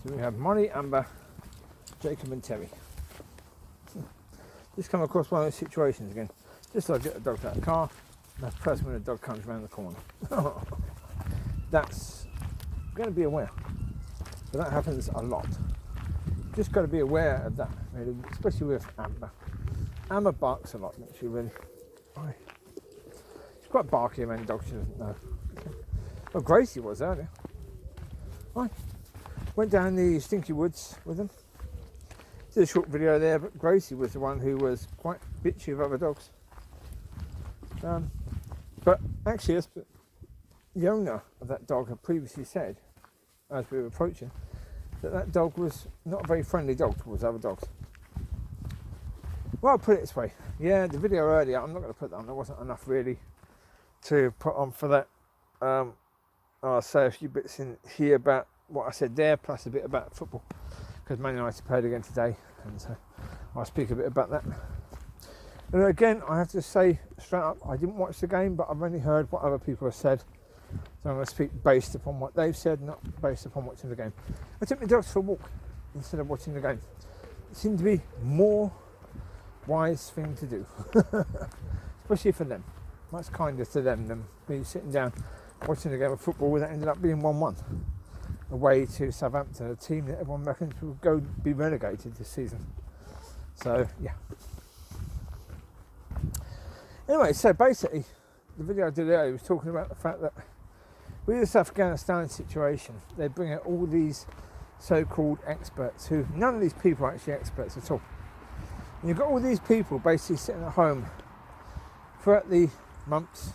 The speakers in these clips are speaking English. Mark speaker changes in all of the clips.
Speaker 1: So we have Mollie, Amber, Jacob and Teri. Just come across one of those situations again. Just like I get the dog out of the car, that's the person when the dog comes around the corner. That's going to be aware. But that happens a lot. Just got to be aware of that, really, especially with Amber. Amber barks a lot, doesn't she, really? She's quite barky around dogs, she doesn't know. Well, Gracie was earlier. Went down the stinky woods with them. Did a short video there, but Gracie was the one who was quite bitchy of other dogs. But actually, the owner of that dog had previously said, as we were approaching, that dog was not a very friendly dog towards other dogs. Well, I'll put it this way. Yeah, the video earlier, I'm not going to put that on. There wasn't enough really to put on for that. I'll say a few bits in here about what I said there, plus a bit about football, because Man United played again today, and so I'll speak a bit about that. And again, I have to say straight up, I didn't watch the game, but I've only heard what other people have said. So I'm going to speak based upon what they've said, not based upon watching the game. I took my dogs for a walk instead of watching the game. It seemed to be more wise thing to do, especially for them. Much kinder to them than me sitting down watching the game of football that ended up being 1-1 away to Southampton, a team that everyone reckons will go be relegated this season. So yeah. Anyway, so basically the video I did earlier was talking about the fact that with this Afghanistan situation, they bring out all these so-called experts who, none of these people are actually experts at all. And you've got all these people basically sitting at home throughout the months,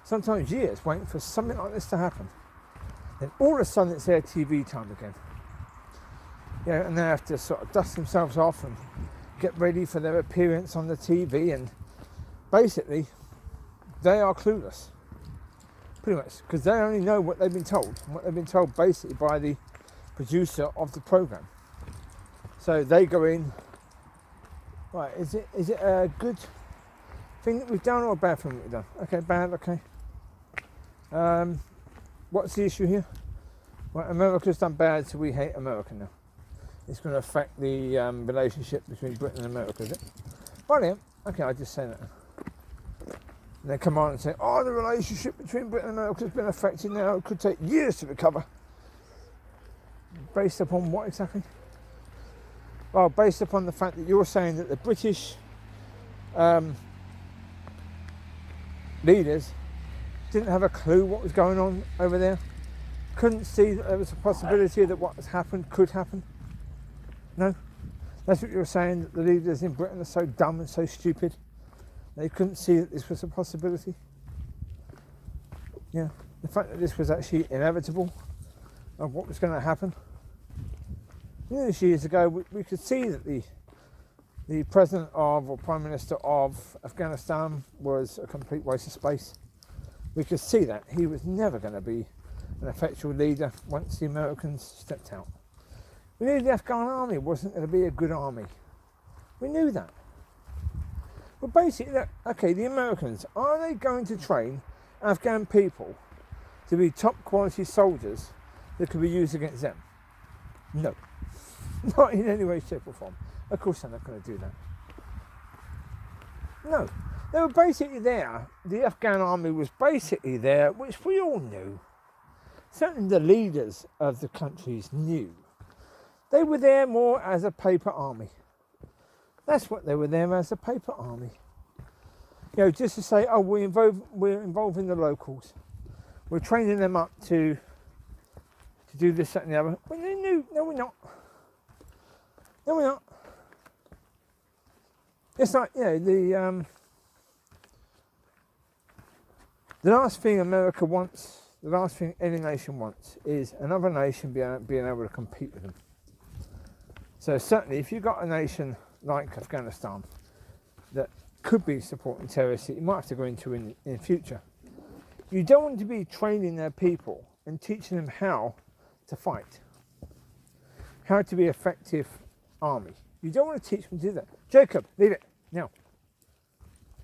Speaker 1: sometimes years, waiting for something like this to happen. Then all of a sudden it's their TV time again. Yeah, and they have to sort of dust themselves off and get ready for their appearance on the TV, and basically they are clueless. Pretty much, because they only know what they've been told, and what they've been told basically by the producer of the programme. So they go in, right, is it a good thing that we've done or a bad thing that we've done? Okay, bad, okay. What's the issue here? Well, America's done bad, so we hate America now. It's going to affect the relationship between Britain and America, is it? Brilliant. Okay, I just say that. And they come on and say, the relationship between Britain and America has been affected now. It could take years to recover. Based upon what exactly? Well, based upon the fact that you're saying that the British leaders didn't have a clue what was going on over there, couldn't see that there was a possibility that what has happened could happen. No? That's what you're saying, that the leaders in Britain are so dumb and so stupid. They couldn't see that this was a possibility. Yeah, the fact that this was actually inevitable of what was going to happen. Years ago, we could see that the president of, or prime minister of Afghanistan was a complete waste of space. We could see that. He was never going to be an effectual leader once the Americans stepped out. We knew the Afghan army wasn't going to be a good army. We knew that. But basically, okay, the Americans, are they going to train Afghan people to be top quality soldiers that could be used against them? No. Not in any way, shape or form. Of course they're not going to do that. No. They were basically there. The Afghan army was basically there, which we all knew. Certainly the leaders of the countries knew. They were there more as a paper army. That's what they were there as, a paper army. You know, just to say, we're involving the locals. We're training them up to do this, that and the other. But they knew, no we're not. No we're not. It's like, the last thing America wants, the last thing any nation wants, is another nation being able to compete with them. So certainly, if you've got a nation like Afghanistan that could be supporting terrorists, that you might have to go into in the future, you don't want to be training their people and teaching them how to fight, how to be effective army. You don't want to teach them to do that. Jacob, leave it now.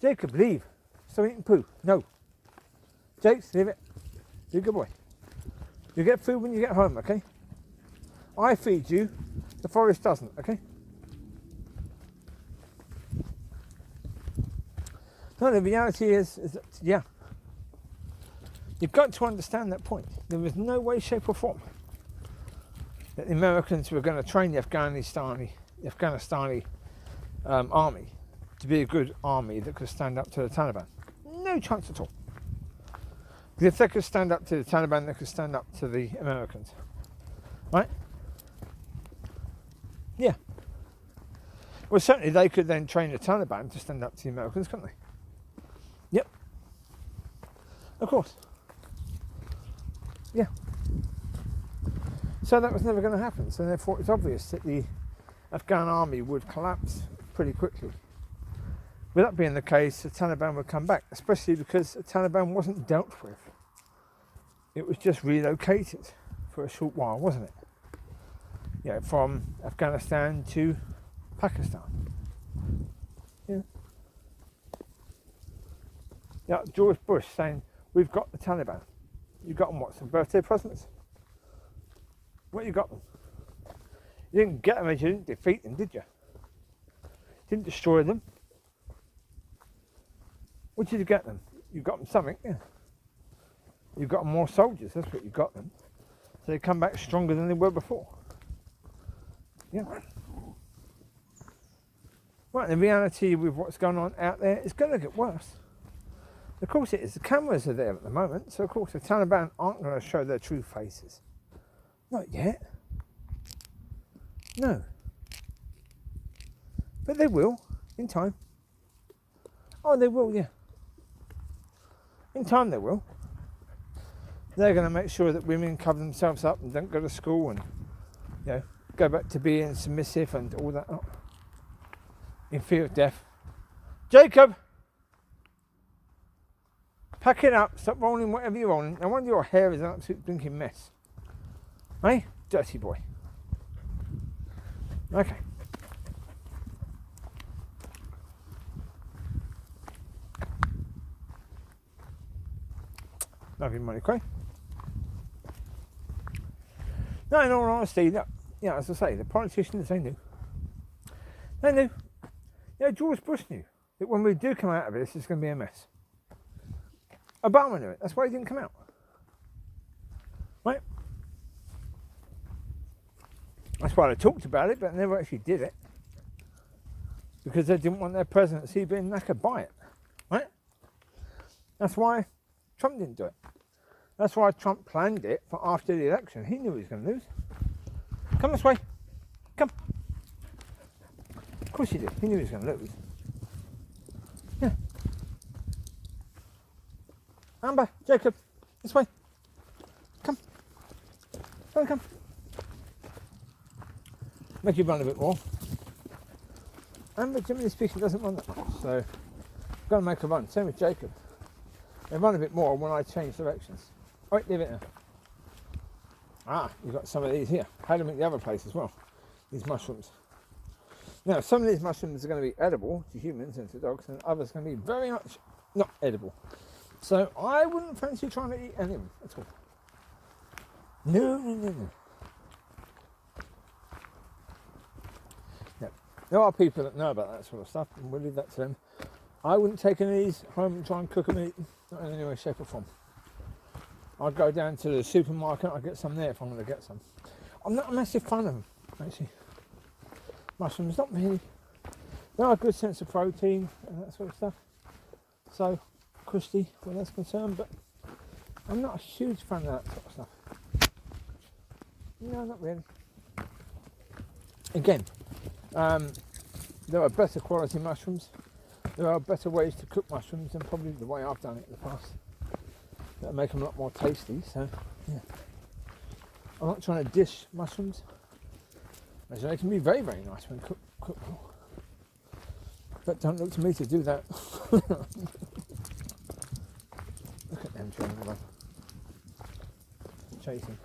Speaker 1: Jacob, leave. Stop eating poo. No. Jakes, leave it. You're a good boy. You get food when you get home, okay? I feed you, the forest doesn't, okay? No, the reality is that, yeah, you've got to understand that point. There was no way, shape or form that the Americans were going to train the Afghanistani army to be a good army that could stand up to the Taliban. No chance at all. Because if they could stand up to the Taliban, they could stand up to the Americans. Right? Yeah. Well, certainly they could then train the Taliban to stand up to the Americans, couldn't they? Yep. Of course. Yeah. So that was never going to happen. So therefore it's obvious that the Afghan army would collapse pretty quickly. With that being the case, the Taliban would come back, especially because the Taliban wasn't dealt with. It was just relocated for a short while, wasn't it? Yeah, from Afghanistan to Pakistan. Yeah. Yeah, George Bush saying, we've got the Taliban. You got them what, some birthday presents? What you got them? You didn't get them as you didn't defeat them, did you? Didn't destroy them. What did you get them? You got them something, yeah. You got them more soldiers, that's what you got them. So they come back stronger than they were before. Yeah. Right, the reality with what's going on out there is going to get worse. Of course it is. The cameras are there at the moment, so of course the Taliban aren't going to show their true faces. Not yet. No. But they will, in time. Oh, they will, yeah. In time they will. They're going to make sure that women cover themselves up and don't go to school and, you know, go back to being submissive and all that. Oh. In fear of death. Jacob! Pack it up, stop rolling whatever you're rolling. No wonder your hair is an absolute blinking mess. Hey? Dirty boy. Okay. Love you, Monica. No, in all honesty, no, yeah, as I say, the politicians, they knew. They knew. Yeah, George Bush knew that when we do come out of this, it's going to be a mess. Obama knew it. That's why he didn't come out. Right? That's why they talked about it, but never actually did it. Because they didn't want their presidency being knackered by it. Right? That's why Trump didn't do it. That's why Trump planned it for after the election. He knew he was going to lose. Come this way. Come. Of course he did. He knew he was going to lose. Yeah. Amber, Jacob, this way. Come. Come. Make you run a bit more. Amber, generally speaking, doesn't run that much, so I've got to make her run. Same with Jacob. They run a bit more when I change directions. Right, leave it there. Ah, you've got some of these here. Had them at the other place as well. These mushrooms. Now, some of these mushrooms are going to be edible to humans and to dogs, and others are going to be very much not edible. So I wouldn't fancy trying to eat any of them at all. No. There are people that know about that sort of stuff, and we'll leave that to them. I wouldn't take any of these home and try and cook them and eat them, not in any way, shape or form. I'd go down to the supermarket, I'd get some there if I'm going to get some. I'm not a massive fan of them, actually. Mushrooms, not really. They are a good sense of protein and that sort of stuff. So, crusty where that's concerned, but I'm not a huge fan of that sort of stuff. No, not really. Again, there are better quality mushrooms. There are better ways to cook mushrooms than probably the way I've done it in the past. That'll make them a lot more tasty, so yeah. I'm not trying to dish mushrooms. As they can be very, very nice when cooked well. But don't look to me to do that. Look at them trying to run. Chasing.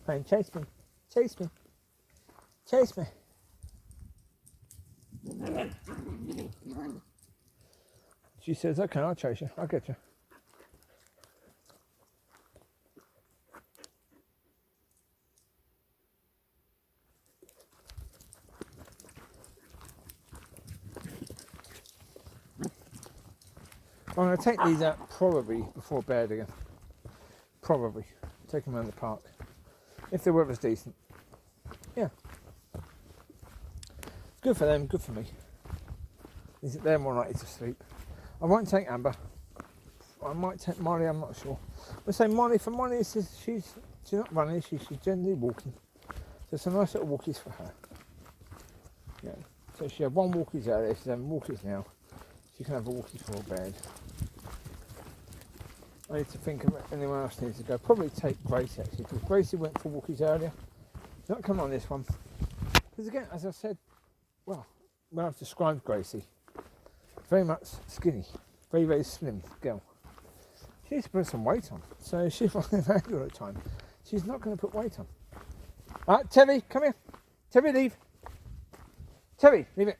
Speaker 1: Playing chase me. Chase me. Chase me. She says, okay, I'll chase you. I'll get you. I'm going to take these out probably before bed again. Probably. Take them around the park. If the weather's decent. Yeah. Good for them, good for me. They're more likely to sleep. I won't take Amber. I might take Mollie, I'm not sure. We'll say Mollie. For Mollie, she's not running, she's generally walking. So it's a nice little walkies for her. Yeah. So she had one walkies earlier, she's having walkies now. She can have a walkies for her bed. I need to think of anyone else needs to go. Probably take Gracie actually, because Gracie went for walkies earlier. She's not coming on this one. Because again, as I said, well, when I've described Gracie, very much skinny, very, very slim girl. She needs to put some weight on. So she's running around all the time. She's not going to put weight on. Alright, Teri, come here. Teri, leave. Teri, leave it.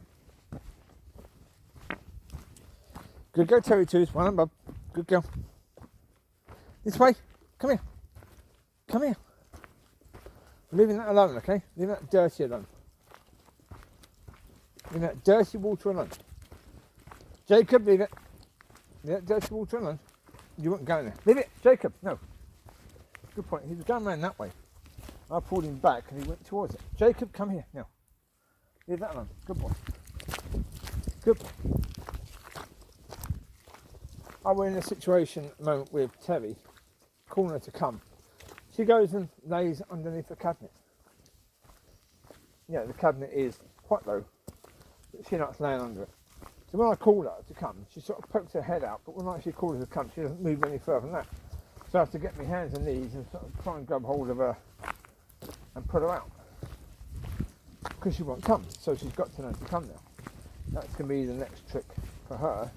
Speaker 1: Good girl, Teri, too. One and Bob. Good girl. This way. Come here. Come here. We're leaving that alone, okay? Leave that dirty alone. Leave that dirty water alone. Jacob, leave it. Leave that dirty water alone. You wouldn't go in there. Leave it, Jacob. No. Good point. He was going around that way. I pulled him back and he went towards it. Jacob, come here. Now. Leave that alone. Good boy. Good boy. We're in a situation at the moment with Teri, calling her to come. She goes and lays underneath the cabinet. Yeah, the cabinet is quite low, but she likes laying under it. So when I call her to come, she sort of pokes her head out, but when I actually call her to come, she doesn't move any further than that. So I have to get my hands and knees and sort of try and grab hold of her and put her out. Because she won't come, so she's got to learn to come now. That's going to be the next trick for her,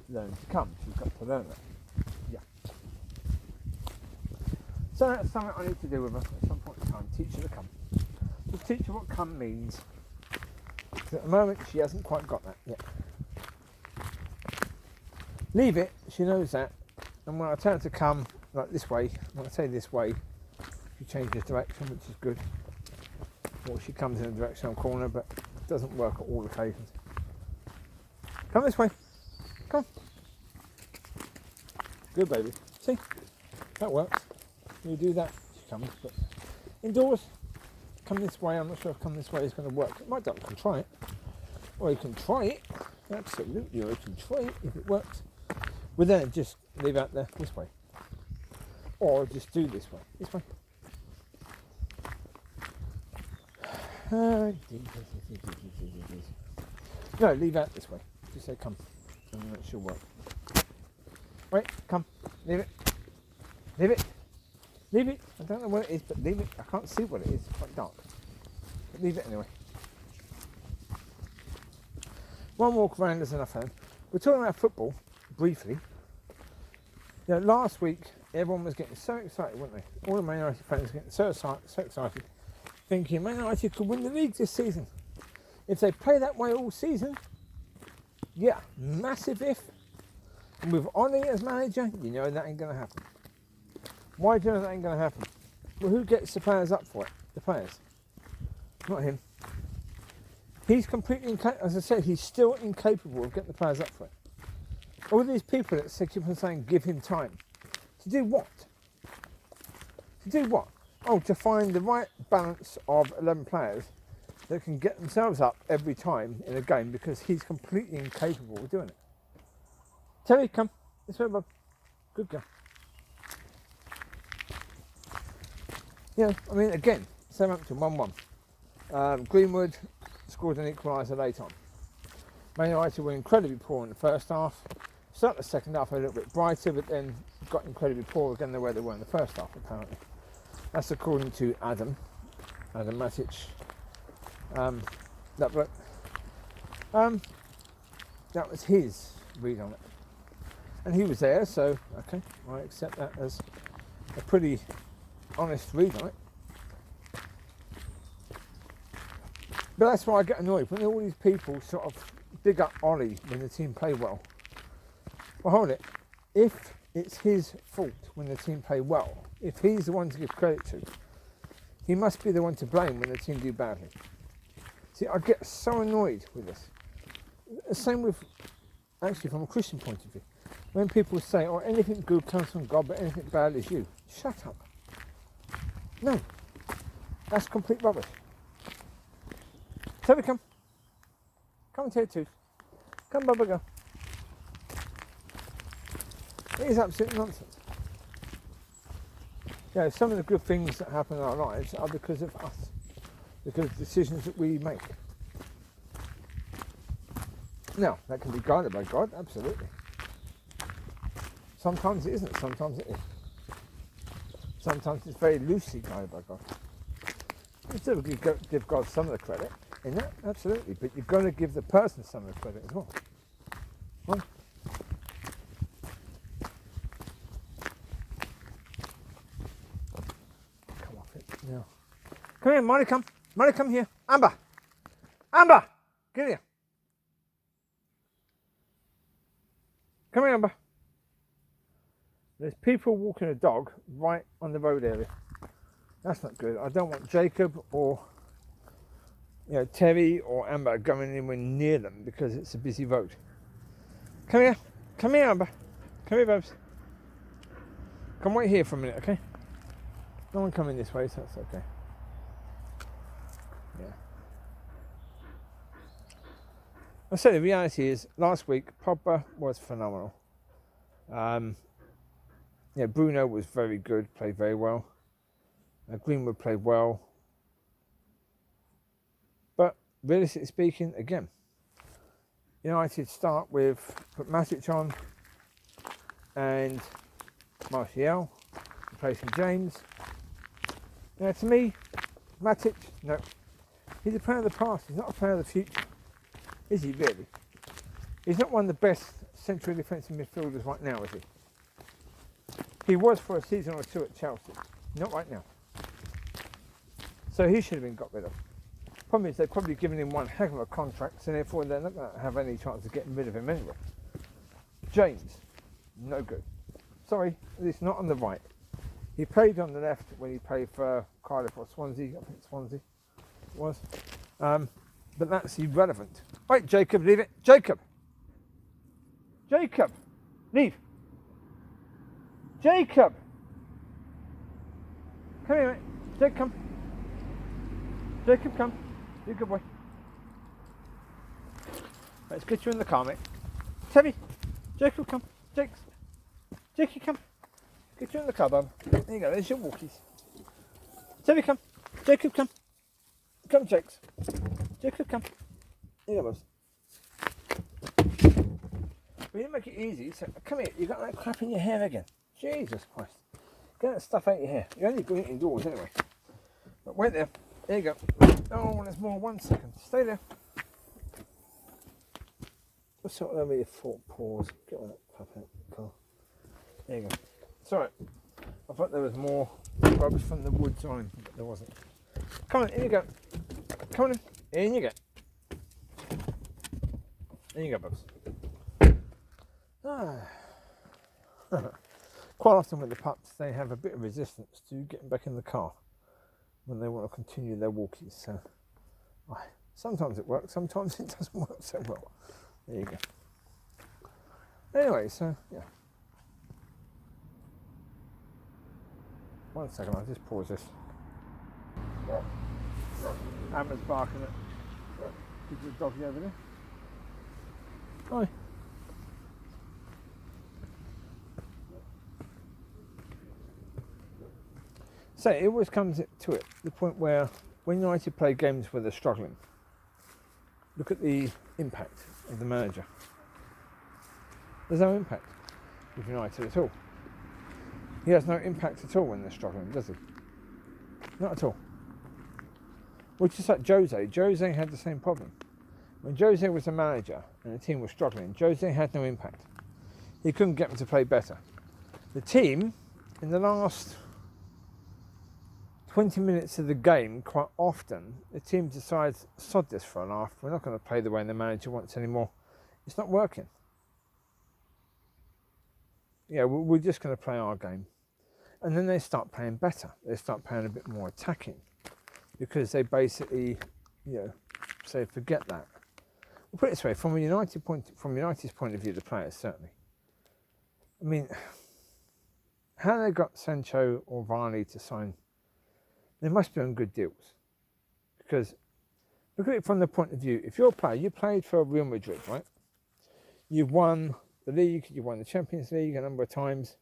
Speaker 1: learn to come. She's got to learn that. Yeah. So that's something I need to do with her at some point in time, teach her to come. Just teach her what come means. Because at the moment she hasn't quite got that yet. Leave it, she knows that. And when I tell her to come, like this way, when I say this way, she changes direction, which is good. Or she comes in the direction I'm calling her, but it doesn't work at all occasions. Come this way. Come. Good baby. See? That works. You do that, she comes. But indoors, come this way. I'm not sure if come this way is going to work. It might not. You can try it. Or you can try it. Absolutely. Or you can try it if it works. Well then, just leave out there this way. Or just do this way. This way. No, leave out this way. Just say come. And that should work. Wait, come. Leave it. Leave it. Leave it. I don't know what it is, but leave it. I can't see what it is. It's quite dark. But leave it anyway. One walk around is enough home. We're talking about football, briefly. You know, last week, everyone was getting so excited, weren't they? All the Man United fans were getting so excited, thinking Man United could win the league this season. If they play that way all season, yeah, massive if. And with Ollie as manager, you know that ain't going to happen. Why do you know that ain't going to happen? Well, who gets the players up for it? The players. Not him. He's completely, as I said, he's still incapable of getting the players up for it. All these people that keep on saying, give him time. To do what? To do what? Oh, to find the right balance of 11 players that can get themselves up every time in a game because he's completely incapable of doing it. Teri, come. This way, Bob. Good girl. Yeah, I mean, again, Southampton 1-1. Greenwood scored an equaliser late on. Man United were incredibly poor in the first half. Started the second half a little bit brighter, but then got incredibly poor again the way they were in the first half, apparently. That's according to Adam Matic. That bloke. That was his read on it. And he was there, so, okay, I accept that as a pretty honest read on it. But that's why I get annoyed, when all these people sort of big up Ollie when the team play well. Well, hold it. If it's his fault when the team play well, if he's the one to give credit to, he must be the one to blame when the team do badly. See, I get so annoyed with this. The same with, actually from a Christian point of view, When people say, oh, anything good comes from God, but anything bad is you. Shut up. No. That's complete rubbish. Toby, come. Come and take two. Come, Bubba, go. It is absolute nonsense. Yeah, some of the good things that happen in our lives are because of us, because of decisions that we make. Now, that can be guided by God, absolutely. Sometimes it isn't, sometimes it is. Sometimes it's very loosely guided by God. You still give God some of the credit in that, absolutely, but you've got to give the person some of the credit as well. Right? Come off it now. Come here, Mollie, come. Mollie, come here. Amber! Amber! Get here. Come here, Amber. There's people walking a dog right on the road area. That's not good. I don't want Jacob or Teri or Amber going anywhere near them because it's a busy road. Come here. Come here, Amber. Come here, babes. Come wait here for a minute, okay? No one coming this way, so that's okay. Yeah. I said the reality is, last week, Pogba was phenomenal. Bruno was very good, played very well. Greenwood played well. But realistically speaking, again, United start with put Matic on and Martial, replacing James. Now to me, Matic, no. He's a player of the past, he's not a player of the future. Is he really? He's not one of the best central defensive midfielders right now, is he? He was for a season or two at Chelsea, not right now. So he should have been got rid of. Problem is they've probably given him one heck of a contract, so therefore they're not going to have any chance of getting rid of him anyway. James, no good. Sorry, it's not on the right. He played on the left when he played for Cardiff or Swansea, I think Swansea it was. But that's irrelevant. Wait, Jacob, leave it. Jacob! Jacob! Leave! Jacob! Come here, mate. Jacob, come. Jacob, come. You're a good boy. Let's get you in the car, mate. Tebby! Jacob, come. Jakey, come. Get you in the car, bub. There you go, there's your walkies. Tebby, come. Jacob, come. Come, Jakes. Jacob, come. There you go, bubs. We didn't make it easy, so come here. You got that crap in your hair again. Jesus Christ. Get that stuff out of your hair. You're only doing it indoors anyway. But wait there. There you go. Oh, there's more. 1 second. Stay there. What's sort over your fork paws? Get all that crap out of the car. There you go. It's alright. I thought there was more rubbish from the woods on him, but there wasn't. Come on, in you go. Come on in. In you go. In you go, Bubs. Quite often with the pups, they have a bit of resistance to getting back in the car when they want to continue their walkies. So, sometimes it works, sometimes it doesn't work so well. There you go. Anyway, so yeah. 1 second, I'll just pause this. Amber's barking at the doggy over there. Hi. So it always comes to it, the point where when United play games where they're struggling, look at the impact of the manager. There's no impact with United at all. He has no impact at all when they're struggling, does he? Not at all. Which is like Jose. Jose had the same problem. When Jose was a manager and the team was struggling, Jose had no impact. He couldn't get them to play better. The team, in the last 20 minutes of the game, quite often, the team decides, sod this for a laugh, we're not going to play the way the manager wants anymore. It's not working. Yeah, we're just going to play our game. And then they start playing better. They start playing a bit more attacking. Because they basically, say, forget that. We'll put it this way, from United's point of view, the players, certainly. I mean, how they got Sancho or Varney to sign? They must be on good deals. Because look at it from the point of view, if you're a player, you played for Real Madrid, right? You've won the league, you've won the Champions League a number of times.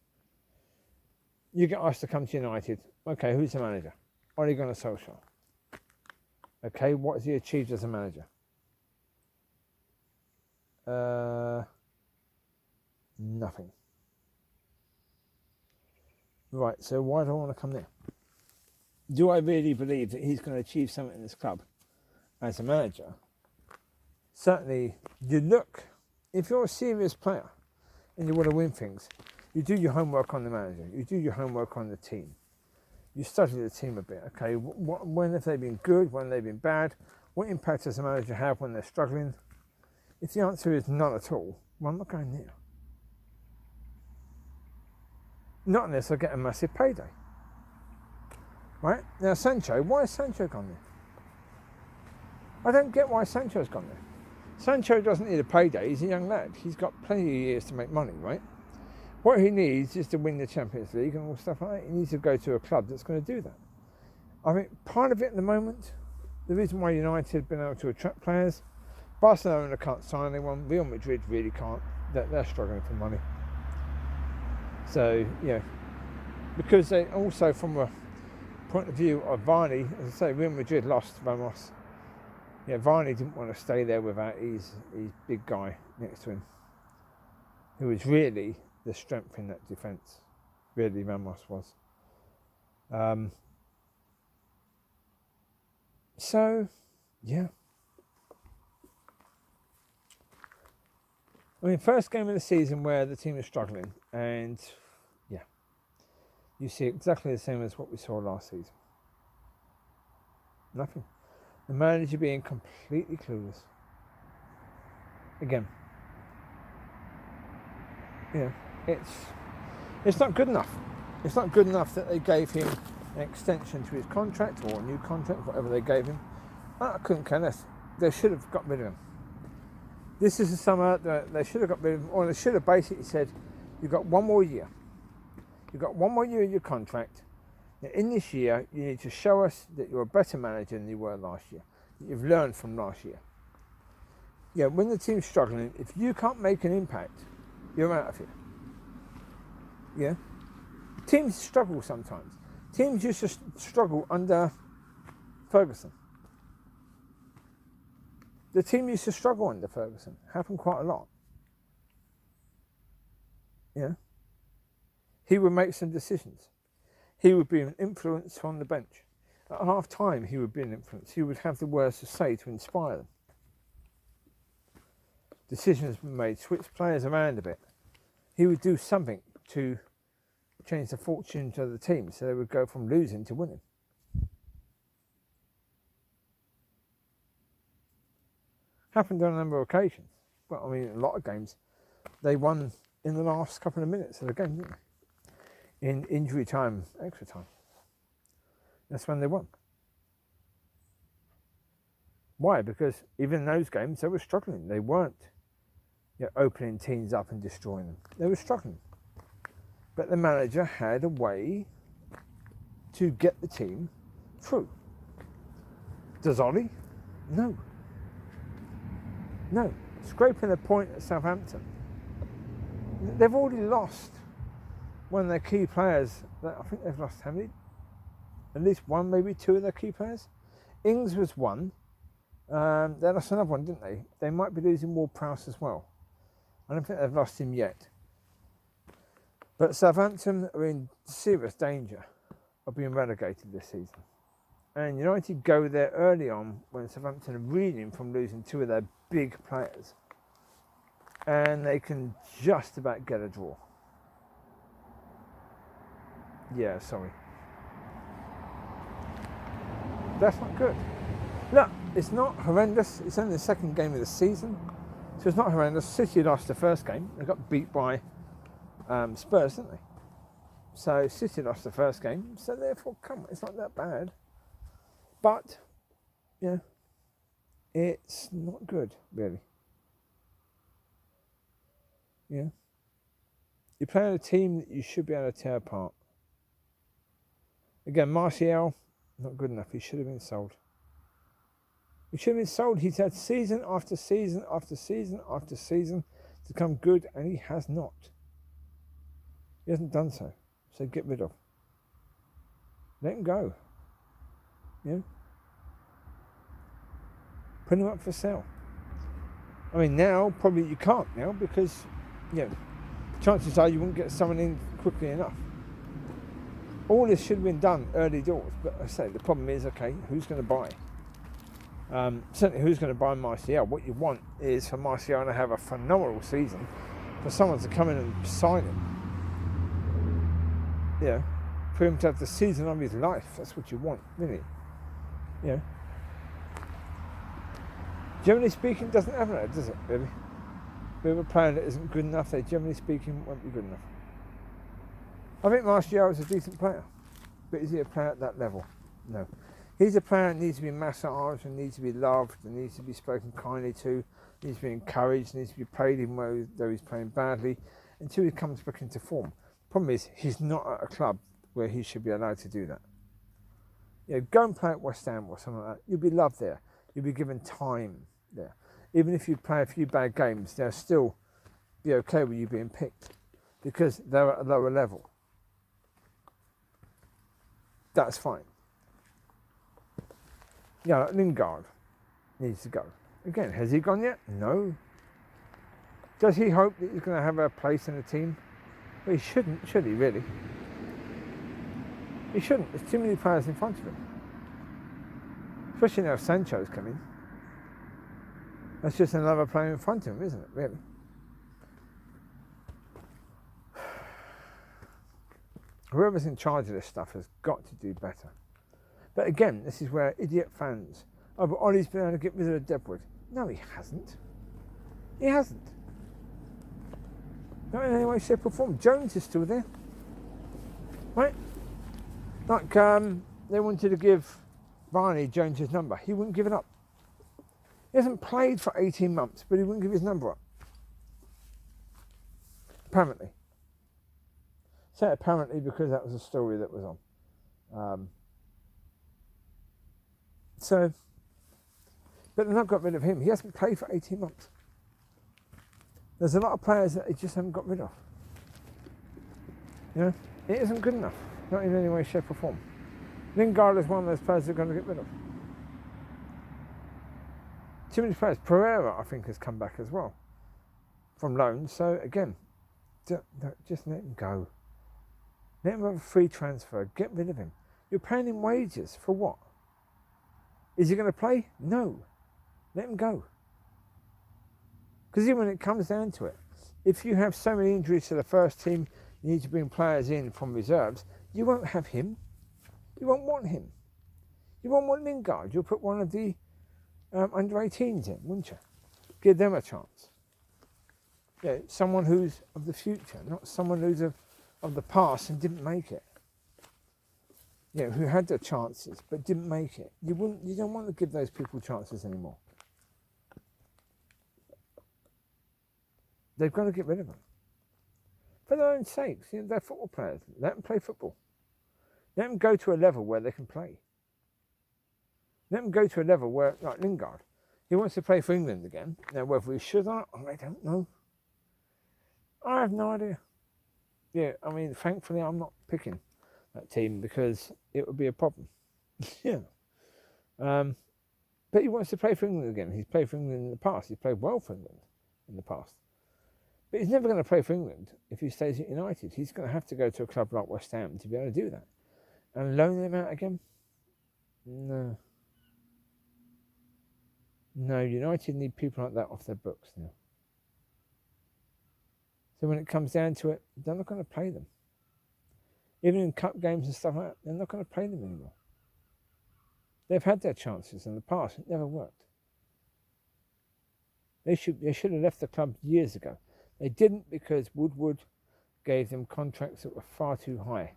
Speaker 1: You get asked to come to United. Okay, who's the manager? Ole Gunnar Solskjaer. Okay, what has he achieved as a manager? Nothing. Right, so why do I want to come there? Do I really believe that he's going to achieve something in this club as a manager? Certainly, you look, if you're a serious player and you want to win things, you do your homework on the manager, you do your homework on the team. You study the team a bit. Okay, when have they been good, when have they been bad? What impact does the manager have when they're struggling? If the answer is none at all, well, I'm not going there. Not unless I get a massive payday. Right? Now, Sancho, why has Sancho gone there? I don't get why Sancho's gone there. Sancho doesn't need a payday. He's a young lad. He's got plenty of years to make money, right? What he needs is to win the Champions League and all stuff like that. He needs to go to a club that's going to do that. I think part of it at the moment, the reason why United have been able to attract players, Barcelona can't sign anyone, Real Madrid really can't. They're struggling for money. So, yeah, because they also, from a point of view of Varney, as I say, Real Madrid lost Ramos. Yeah, Varney didn't want to stay there without his big guy next to him, who was really the strength in that defence. Really, Ramos was. So, yeah. I mean, first game of the season where the team is struggling, and yeah, you see exactly the same as what we saw last season. Nothing. The manager being completely clueless. Again, yeah, it's not good enough. It's not good enough that they gave him an extension to his contract or a new contract, whatever they gave him. I couldn't care less. They should have got rid of him. This is the summer that they should have got rid of him, or they should have basically said, you've got one more year. You've got one more year in your contract. Now, in this year, you need to show us that you're a better manager than you were last year. That you've learned from last year. Yeah, when the team's struggling, if you can't make an impact, you're out of here. Yeah? Teams struggle sometimes. Teams used to struggle under Ferguson. The team used to struggle under Ferguson. Happened quite a lot. Yeah. He would make some decisions. He would be an influence from the bench. At half time, he would be an influence. He would have the words to say to inspire them. Decisions were made, switch players around a bit. He would do something to change the fortunes of the team so they would go from losing to winning. Happened on a number of occasions. Well, I mean, a lot of games, they won in the last couple of minutes of the game, didn't they? In injury time, extra time. That's when they won. Why? Because even in those games, they were struggling. They weren't opening teams up and destroying them. They were struggling. But the manager had a way to get the team through. Does Ollie? No. No. Scraping a point at Southampton. They've already lost one of their key players. I think they've lost how many? At least one, maybe two of their key players. Ings was one. They lost another one, didn't they? They might be losing Ward-Prowse as well. I don't think they've lost him yet. But Southampton are in serious danger of being relegated this season. And United go there early on when Southampton are reeling from losing two of their big players. And they can just about get a draw. Yeah, sorry. That's not good. Look, it's not horrendous. It's only the second game of the season. So it's not horrendous. City lost the first game. They got beat by Spurs, didn't they? So City lost the first game. So therefore, come on, it's not that bad. But, yeah, it's not good, really. Yeah. You're playing a team that you should be able to tear apart. Again, Martial, not good enough. He should have been sold. He should have been sold. He's had season after season after season after season to become good, and he has not. He hasn't done so. So get rid of. Let him go. You know? Put him up for sale. I mean, now, probably you can't now because, you know, chances are you wouldn't get someone in quickly enough. All this should have been done early doors, but I say the problem is, okay, who's going to buy? Certainly who's going to buy Martial? What you want is for Martial to have a phenomenal season, for someone to come in and sign him. You know, for him to have the season of his life. That's what you want, really. You know. Generally speaking, it doesn't happen, does it, really? If we have a player that isn't good enough, they generally speaking won't be good enough. I think Martial is a decent player, but is he a player at that level? No. He's a player that needs to be massaged and needs to be loved and needs to be spoken kindly to, needs to be encouraged, needs to be played even though he's playing badly until he comes back into form. Problem is, he's not at a club where he should be allowed to do that. You know, go and play at West Ham or something like that. You'll be loved there. You'll be given time there. Even if you play a few bad games, they'll still be okay with you being picked because they're at a lower level. That's fine. Yeah, Lingard needs to go. Again, has he gone yet? No. Does he hope that he's going to have a place in the team? Well, he shouldn't, should he, really? He shouldn't. There's too many players in front of him. Especially now if Sancho's coming. That's just another player in front of him, isn't it, really? Whoever's in charge of this stuff has got to do better. But again, this is where idiot fans, oh, but Ollie's been able to get rid of Deadwood. No, he hasn't. He hasn't. Not in any way, shape or form. Jones is still there. Right? Like, they wanted to give Barney Jones's number. He wouldn't give it up. He hasn't played for 18 months, but he wouldn't give his number up. Apparently. Say apparently because that was a story that was on. But they've not got rid of him. He hasn't played for 18 months. There's a lot of players that they just haven't got rid of. You know, it isn't good enough. Not in any way, shape or form. Lingard is one of those players they're going to get rid of. Too many players. Pereira, I think, has come back as well from loan. So again, just let him go. Let him have a free transfer. Get rid of him. You're paying him wages for what? Is he going to play? No. Let him go. Because even when it comes down to it, if you have so many injuries to the first team, you need to bring players in from reserves, you won't have him. You won't want him. You won't want Lingard. You'll put one of the under 18s in, wouldn't you? Give them a chance. Yeah, someone who's of the future, not someone who's of the past and didn't make it. You know, who had their chances but didn't make it. You don't want to give those people chances anymore. They've got to get rid of them. For their own sakes, you know, they're football players. Let them play football. Let them go to a level where they can play. Let them go to a level where, like Lingard, he wants to play for England again. Now, whether he should or not, I don't know. I have no idea. Yeah, I mean, thankfully, I'm not picking that team because it would be a problem. Yeah. But he wants to play for England again. He's played for England in the past. He's played well for England in the past. But he's never going to play for England if he stays at United. He's going to have to go to a club like West Ham to be able to do that. And loan him out again? No. No, United need people like that off their books now. So when it comes down to it, they're not going to play them. Even in cup games and stuff like that, they're not going to play them anymore. They've had their chances in the past. It never worked. They should have left the club years ago. They didn't because Woodward gave them contracts that were far too high.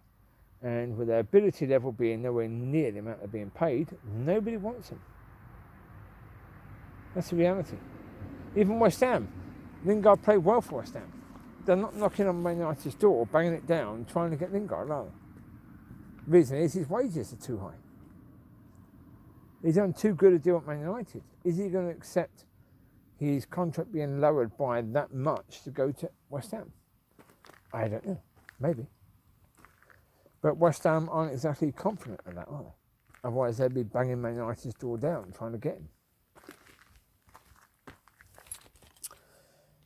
Speaker 1: And with their ability level being nowhere near the amount they're being paid, nobody wants them. That's the reality. Even West Ham. Lingard played well for West Ham. they're not knocking on Man United's door, banging it down, trying to get Lingard, are they? The reason is his wages are too high. He's done too good a deal at Man United. Is he going to accept his contract being lowered by that much to go to West Ham? I don't know. Maybe. But West Ham aren't exactly confident of that, are they? Otherwise, they'd be banging Man United's door down, trying to get him.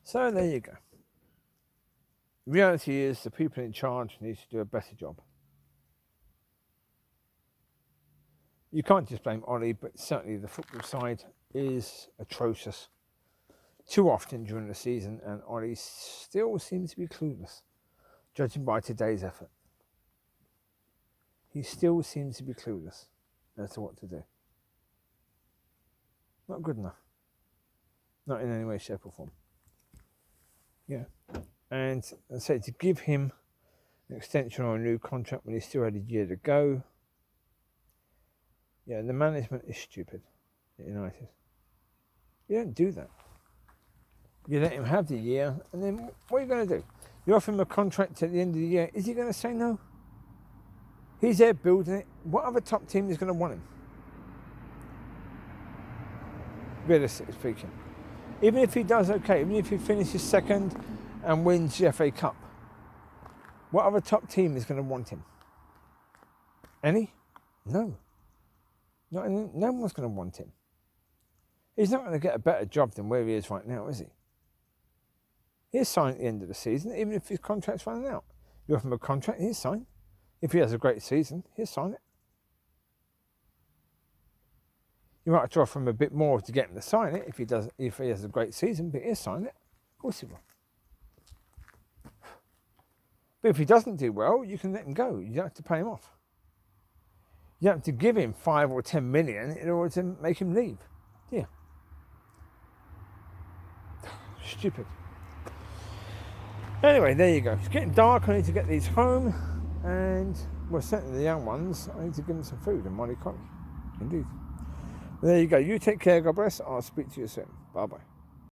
Speaker 1: So there you go. The reality is the people in charge need to do a better job. You can't just blame Ollie, but certainly the football side is atrocious too often during the season, and Ollie still seems to be clueless, judging by today's effort. He still seems to be clueless as to what to do. Not good enough. Not in any way, shape or form. Yeah. And I say to give him an extension or a new contract when he still had a year to go. Yeah, the management is stupid at United. You don't do that. You let him have the year, and then what are you going to do? You offer him a contract at the end of the year. Is he going to say no? He's there building it. What other top team is going to want him? Realistically speaking. Even if he does okay, even if he finishes second and wins the FA Cup, what other top team is going to want him? Any? No. No one's going to want him. He's not going to get a better job than where he is right now, is he? He'll sign at the end of the season, even if his contract's running out. You offer him a contract, he'll sign. If he has a great season, he'll sign it. You might have to offer him a bit more to get him to sign it if he has a great season, but he'll sign it. Of course he will. But if he doesn't do well, you can let him go. You don't have to pay him off. You don't have to give him 5 or 10 million in order to make him leave. Yeah. Stupid. Anyway, there you go. It's getting dark. I need to get these home. And, well, certainly the young ones, I need to give them some food and Mollie. Indeed. There you go. You take care. God bless. I'll speak to you soon. Bye-bye.